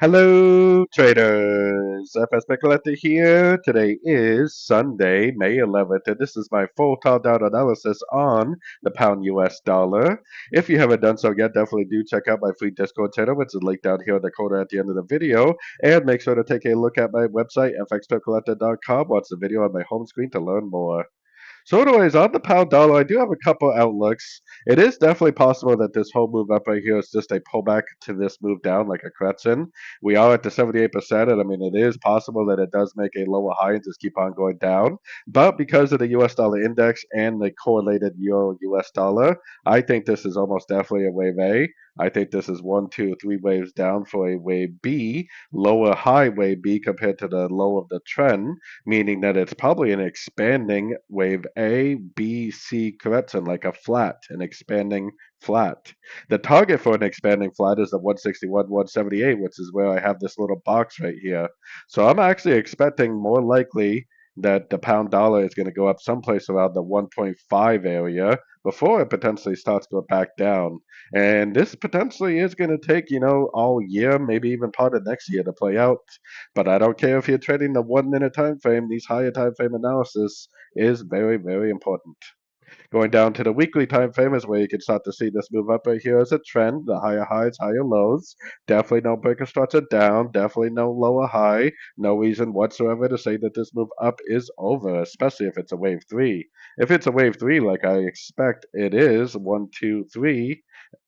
Hello, traders. FX Pip Collector here. Today is Sunday, May 11th, and this is my full countdown analysis on the pound US dollar. If you haven't done so yet, definitely do check out my free Discord channel, which is linked down here in the corner at the end of the video. And make sure to take a look at my website, fxpipcollector.com. Watch the video on my home screen to learn more. So, anyways, on the pound dollar, I do have a couple outlooks. It is definitely possible that this whole move up right here is just a pullback to this move down, like a correction. We are at the 78%, and I mean, it is possible that it does make a lower high and just keep on going down. But because of the US dollar index and the correlated euro US dollar, I think this is almost definitely a wave A. I think this is one, two, three waves down for a wave B, lower high wave B compared to the low of the trend, meaning that it's probably an expanding wave A, B, C correction, like a flat, an expanding flat. The target for an expanding flat is the 161, 178, which is where I have this little box right here. So I'm actually expecting more likely that the pound dollar is going to go up someplace around the 1.5 area before it potentially starts going back down. And this potentially is going to take, all year, maybe even part of next year to play out. But I don't care if you're trading the 1 minute time frame, these higher time frame analysis is very, very important. Going down to the weekly time frame is where you can start to see this move up right here as a trend, the higher highs, higher lows. Definitely no breaker structure down, definitely no lower high. No reason whatsoever to say that this move up is over, especially if it's a wave three. If it's a wave three, like I expect it is, one, two, three,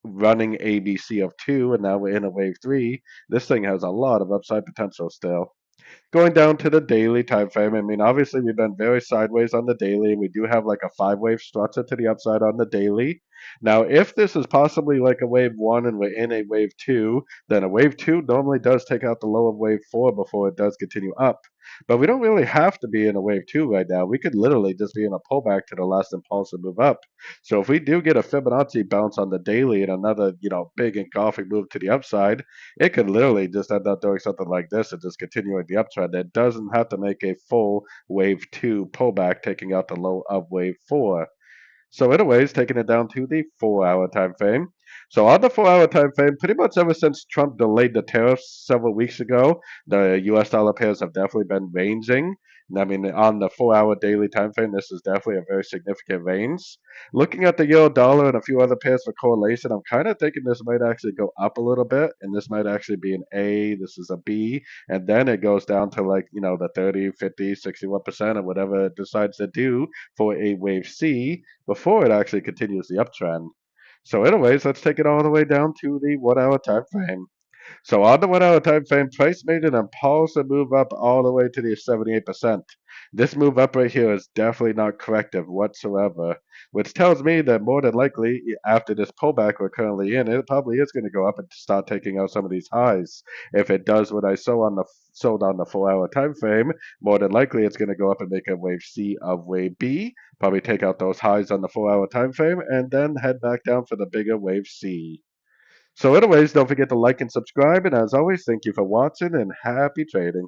running ABC of two, and now we're in a wave three, this thing has a lot of upside potential still. Going down to the daily time frame, I mean, obviously we've been very sideways on the daily. We do have like a five-wave structure to the upside on the daily. Now, if this is possibly like a wave one and we're in a wave two, then a wave two normally does take out the low of wave four before it does continue up. But we don't really have to be in a wave two right now. We could literally just be in a pullback to the last impulsive move up. So if we do get a Fibonacci bounce on the daily and another, big engulfing move to the upside, it could literally just end up doing something like this and just continuing the uptrend. It doesn't have to make a full wave two pullback, taking out the low of wave four. So anyways, taking it down to the 4 hour time frame. So on the 4 hour time frame, pretty much ever since Trump delayed the tariffs several weeks ago, the US dollar pairs have definitely been ranging. I mean, on the 4 hour daily time frame, this is definitely a very significant range. Looking at the euro dollar and a few other pairs for correlation, I'm kind of thinking this might actually go up a little bit, and this might actually be an A, this is a B, and then it goes down to like, the 30, 50, 61% or whatever it decides to do for a wave C before it actually continues the uptrend. So anyways, let's take it all the way down to the 1 hour time frame. So on the 1 hour time frame, price made an impulsive move up all the way to the 78%. This move up right here is definitely not corrective whatsoever, which tells me that more than likely, after this pullback we're currently in, it probably is going to go up and start taking out some of these highs. If it does what I sold on the 4 hour time frame, more than likely it's going to go up and make a wave C of wave B, probably take out those highs on the 4 hour time frame, and then head back down for the bigger wave C. So anyways, don't forget to like and subscribe, and as always, thank you for watching and happy trading.